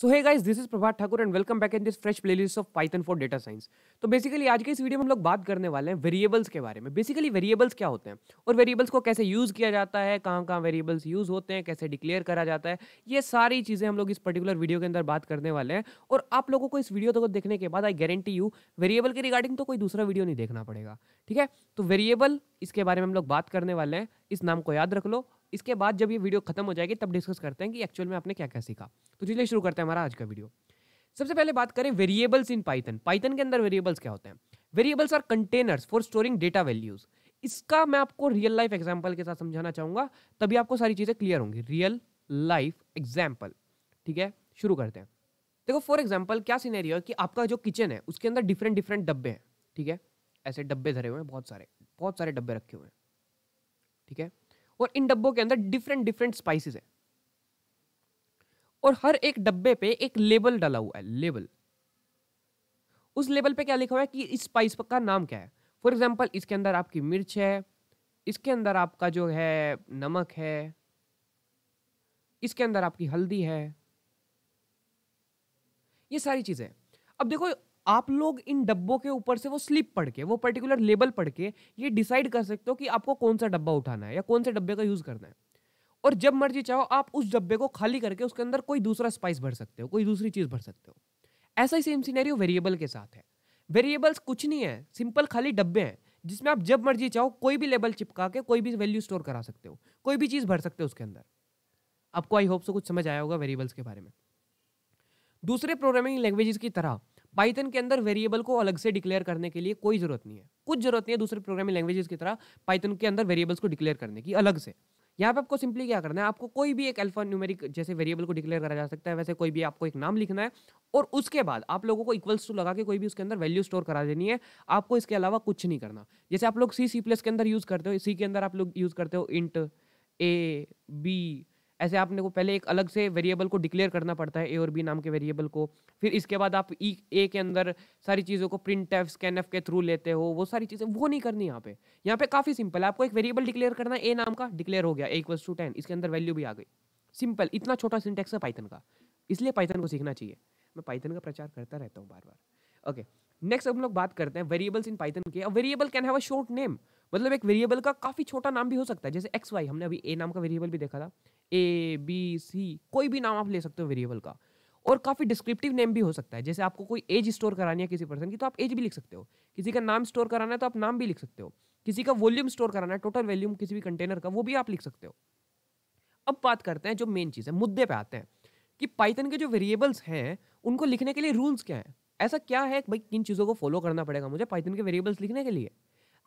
So hey guys, this is Prabhat Thakur and welcome back in this fresh playlist of Python for data science. तो basically आज के इस video में हम लोग बात करने वाले हैं वेरिएबल्स के बारे में। बेसिकली वेरिएबल्स क्या होते हैं और वेरिएबल्स को कैसे यूज किया जाता है, कहाँ कहाँ वेरिएबल्स यूज होते हैं, कैसे डिक्लेयर करा जाता है, ये सारी चीजें हम लोग इस पर्टिकुलर वीडियो के अंदर बात करने वाले हैं। और आप लोगों को इस वीडियो को देखने के बाद आई गारंटी यू वेरिएबल के रिगार्डिंग तो कोई दूसरा वीडियो नहीं देखना पड़ेगा। ठीक है, तो वेरिएबल इसके बारे में हम लोग बात करने वाले हैं, इस नाम को याद रख लो। इसके बाद जब ये वीडियो खत्म हो जाएगी तब डिस्कस करते हैं कि एक्चुअल में आपने क्या क्या सीखा। तो चलिए शुरू करते हैं हमारा आज का वीडियो। सबसे पहले बात करें वेरिएबल्स इन पाइथन। पाइथन के अंदर वेरिएबल्स क्या होते हैं? Variables are containers for storing data values. इसका मैं आपको रियल लाइफ एग्जांपल के साथ समझाना चाहूंगा, तभी आपको सारी चीजें क्लियर होंगी। रियल लाइफ एग्जांपल, ठीक है, शुरू करते हैं। देखो फॉर एग्जांपल क्या सिनेरियो है कि आपका जो किचन है उसके अंदर डिफरेंट डिफरेंट डब्बे हैं। ठीक है, ऐसे डब्बे धरे हुए हैं, बहुत सारे डब्बे रखे हुए हैं। ठीक है, और इन डब्बों के अंदर डिफरेंट डिफरेंट स्पाइसेस है और हर एक डब्बे पे एक लेबल डाला हुआ है। लेबल, उस लेबल पे क्या लिखा हुआ है कि इस स्पाइस का नाम क्या है। फॉर एग्जांपल इसके अंदर आपकी मिर्च है, इसके अंदर आपका जो है नमक है, इसके अंदर आपकी हल्दी है, ये सारी चीजें। अब देखो आप लोग इन डब्बों के ऊपर से वो स्लिप पढ़ के, वो पर्टिकुलर लेबल पढ़ के ये डिसाइड कर सकते हो कि आपको कौन सा डब्बा उठाना है या कौन से डब्बे का यूज करना है। और जब मर्जी चाहो आप उस डब्बे को खाली करके उसके अंदर कोई दूसरा स्पाइस भर सकते हो, कोई दूसरी चीज भर सकते हो। ऐसा ही सेम सिनेरियो वेरिएबल के साथ है। वेरिएबल्स कुछ नहीं है, सिंपल खाली डब्बे हैं जिसमें आप जब मर्जी चाहो कोई भी लेबल चिपका के कोई भी वैल्यू स्टोर करा सकते हो, कोई भी चीज भर सकते हो उसके अंदर। आपको आई होप सो कुछ समझ आया होगा वेरिएबल्स के बारे में। दूसरे प्रोग्रामिंग लैंग्वेजेस की तरह पाइथन के अंदर वेरिएबल को अलग से डिक्लेयर करने के लिए कोई जरूरत नहीं है, कुछ जरूरत नहीं है दूसरे प्रोग्रामिंग लैंग्वेजेस की तरह पाइथन के अंदर वेरिएबल्स को डिक्लेयर करने की अलग से। यहाँ पे आपको सिंपली क्या करना है, आपको कोई भी एक अल्फा न्यूमेरिक जैसे वेरिएबल को डिक्लेयर करा जा सकता है, वैसे कोई भी आपको एक नाम लिखना है और उसके बाद आप लोगों को इक्वल्स टू लगा के कोई भी उसके अंदर वैल्यू स्टोर करा देनी है। आपको इसके अलावा कुछ नहीं करना। जैसे आप लोग सी प्लस के अंदर यूज करते हो, सी के अंदर आप लोग यूज करते हो इंट ए बी, ऐसे आपने को पहले एक अलग से वेरिएबल को डिक्लेयर करना पड़ता है, ए और बी नाम के वेरिएबल को। फिर इसके बाद आप ए के अंदर सारी चीज़ों को प्रिंट एफ स्कैन एफ के थ्रू लेते हो, वो सारी चीज़ें वो नहीं करनी यहाँ पे। यहाँ पे काफ़ी सिंपल है, आपको एक वेरिएबल डिक्लेयर करना है, ए नाम का डिक्लेयर हो गया, ए इक्वल्स टू 10, इसके अंदर वैल्यू भी आ गई। सिंपल, इतना छोटा सिंटेक्स है पाइथन का, इसलिए पाइथन को सीखना चाहिए। मैं पाइथन का प्रचार करता रहता हूँ बार बार। ओके, नेक्स्ट हम लोग बात करते हैं वेरिएबल्स इन पाइथन के। Variable can have a short name, मतलब एक वेरिएबल का काफ़ी छोटा नाम भी हो सकता है। जैसे एक्स वाई, हमने अभी ए नाम का वेरिएबल भी देखा था, ए बी सी, कोई भी नाम आप ले सकते हो वेरिएबल का। और काफ़ी डिस्क्रिप्टिव नेम भी हो सकता है। जैसे आपको कोई एज स्टोर करानी है किसी पर्सन की तो आप एज भी लिख सकते हो, किसी का नाम स्टोर कराना है तो आप नाम भी लिख सकते हो, किसी का वॉल्यूम स्टोर कराना है, टोटल वॉल्यूम किसी भी कंटेनर का, वो भी आप लिख सकते हो। अब बात करते हैं जो मेन चीज़ है, मुद्दे पे आते हैं कि पाइथन के जो वेरिएबल्स हैं उनको लिखने के लिए रूल्स क्या है। ऐसा क्या है भाई, किन चीज़ों को फॉलो करना पड़ेगा मुझे पाइथन के वेरिएबल्स लिखने के लिए।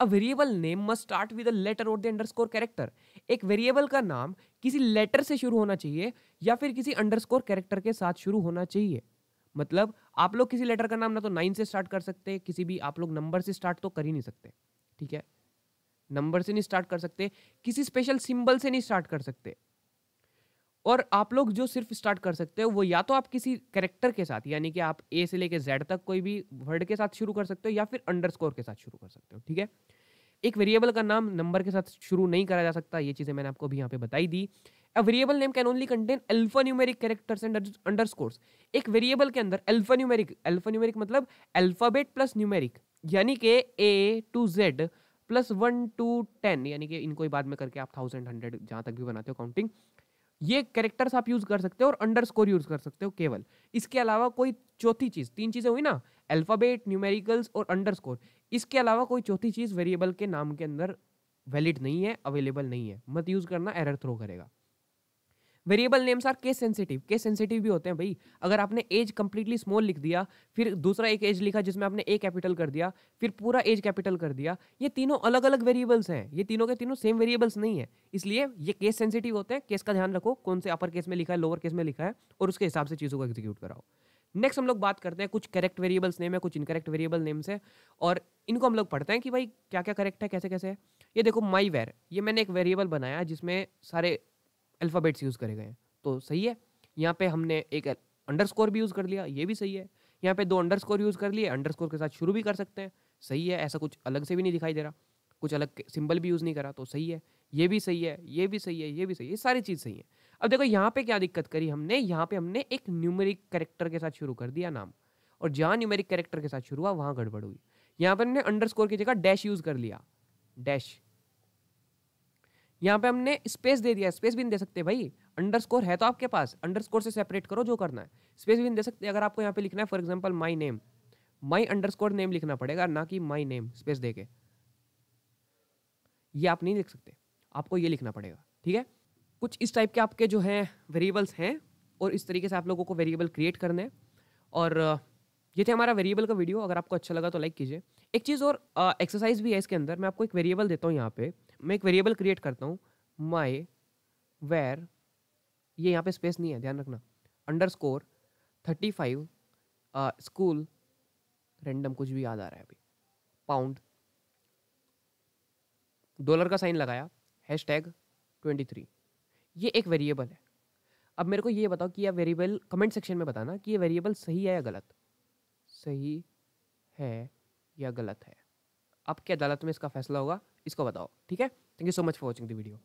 A variable name must start with a letter और द अंडरस्कोर कैरेक्टर। एक वेरिएबल का नाम किसी लेटर से शुरू होना चाहिए या फिर किसी अंडरस्कोर कैरेक्टर के साथ शुरू होना चाहिए। मतलब आप लोग किसी लेटर का नाम ना तो 9 से स्टार्ट कर सकते, किसी भी आप लोग नंबर से स्टार्ट तो कर ही नहीं सकते। ठीक है, नंबर से नहीं स्टार्ट कर सकते, किसी स्पेशल सिंबल से नहीं स्टार्ट कर सकते। और आप लोग जो सिर्फ स्टार्ट कर सकते हो वो या तो आप किसी कैरेक्टर के साथ, यानी कि आप ए से लेके जेड तक कोई भी वर्ड के साथ शुरू कर सकते हो या फिर अंडरस्कोर के साथ शुरू कर सकते हो। ठीक है, एक वेरिएबल का नाम नंबर के साथ शुरू नहीं करा जा सकता, ये चीजें मैंने आपको अभी यहाँ पे बताई दी। A variable name can only contain alphanumeric characters and underscores. एक वेरिएबल के अंदर अल्फा न्यूमेरिक मतलब अल्फाबेट प्लस न्यूमेरिक, यानी कि A to Z plus 1 to 10, यानी कि इनको बाद में करके आप 1000 100 जहां तक भी बनाते हो काउंटिंग, ये कैरेक्टर्स आप यूज कर सकते हो और अंडरस्कोर यूज कर सकते हो केवल। इसके अलावा कोई चौथी चीज, तीन चीजें हुई ना, अल्फाबेट, न्यूमेरिकल्स और अंडरस्कोर, इसके अलावा कोई चौथी चीज वेरिएबल के नाम के अंदर वैलिड नहीं है, अवेलेबल नहीं है, मत यूज करना, एरर थ्रो करेगा। Variable names are case sensitive, case sensitive भी होते हैं भाई। अगर आपने एज कंप्लीटली स्मॉल लिख दिया, फिर दूसरा एक एज लिखा जिसमें आपने ए कैपिटल कर दिया, फिर पूरा एज कैपिटल कर दिया, ये तीनों अलग अलग वेरिएबल्स हैं, ये तीनों के तीनों सेम वेरिएबल्स नहीं है, इसलिए ये केस सेंसिटिव होते हैं। केस का ध्यान रखो, कौन से अपर केस में लिखा है, लोअर केस में लिखा है, और उसके हिसाब से चीज़ों को एग्जीक्यूट कराओ। नेक्स्ट हम लोग बात करते हैं कुछ करेक्ट वेरिएबल्स नेम है, कुछ इनकरेक्ट वेरिएबल नेम्स है, और इनको हम लोग पढ़ते हैं कि भाई क्या क्या करेक्ट है, कैसे कैसे है। ये देखो माई वेर, ये मैंने एक वेरिएबल बनाया जिसमें सारे अल्फ़ाबेट्स यूज़ करे गए हैं, तो सही है। यहाँ पे हमने एक अंडरस्कोर भी यूज़ कर लिया, ये भी सही है। यहाँ पे 2 अंडरस्कोर यूज़ कर लिए, अंडरस्कोर के साथ शुरू भी कर सकते हैं, सही है। ऐसा कुछ अलग से भी नहीं दिखाई दे रहा, कुछ अलग सिंबल भी यूज़ नहीं करा, तो सही है। ये भी सही है, ये भी सही है, ये भी सही है, ये सारी चीज़ सही है। अब देखो यहाँ पे क्या दिक्कत करी हमने, यहाँ पे हमने एक न्यूमेरिक कैरेक्टर के साथ शुरू कर दिया नाम, और जहाँ न्यूमेरिक कैरेक्टर के साथ शुरू हुआ वहाँ गड़बड़ हुई। यहाँ पे हमने अंडरस्कोर की जगह डैश यूज कर लिया, डैश। यहाँ पे हमने स्पेस दे दिया, स्पेस भी नहीं दे सकते भाई, अंडरस्कोर है तो आपके पास, अंडरस्कोर से सेपरेट करो जो करना है, स्पेस भी नहीं दे सकते। अगर आपको यहाँ पे लिखना है for example my name, my underscore name लिखना पड़ेगा, ना कि माई नेम स्पेस दे के। ये आप नहीं लिख सकते, आपको ये लिखना पड़ेगा, ठीक है। कुछ इस टाइप के आपके जो हैं वेरिएबल्स हैं, और इस तरीके से आप लोगों को वेरिएबल क्रिएट करने हैं। और ये थे हमारा वेरिएबल का वीडियो। अगर आपको अच्छा लगा तो लाइक कीजिए। एक चीज़ और एक्सरसाइज भी है इसके अंदर, मैं आपको एक वेरिएबल देता हूँ। यहाँ पे मैं एक वेरिएबल क्रिएट करता हूँ, माई वेर, ये यहाँ पे स्पेस नहीं है, ध्यान रखना, अंडरस्कोर 35 स्कूल, रैंडम कुछ भी याद आ रहा है अभी, पाउंड, डॉलर का साइन लगाया, हैशटैग 23। ये एक वेरिएबल है। अब मेरे को ये बताओ कि यह वेरिएबल, कमेंट सेक्शन में बताना कि ये वेरिएबल सही है या गलत, सही है या गलत है। आपकी अदालत में इसका फैसला होगा, इसको बताओ, ठीक है। Thank you so much for watching the video.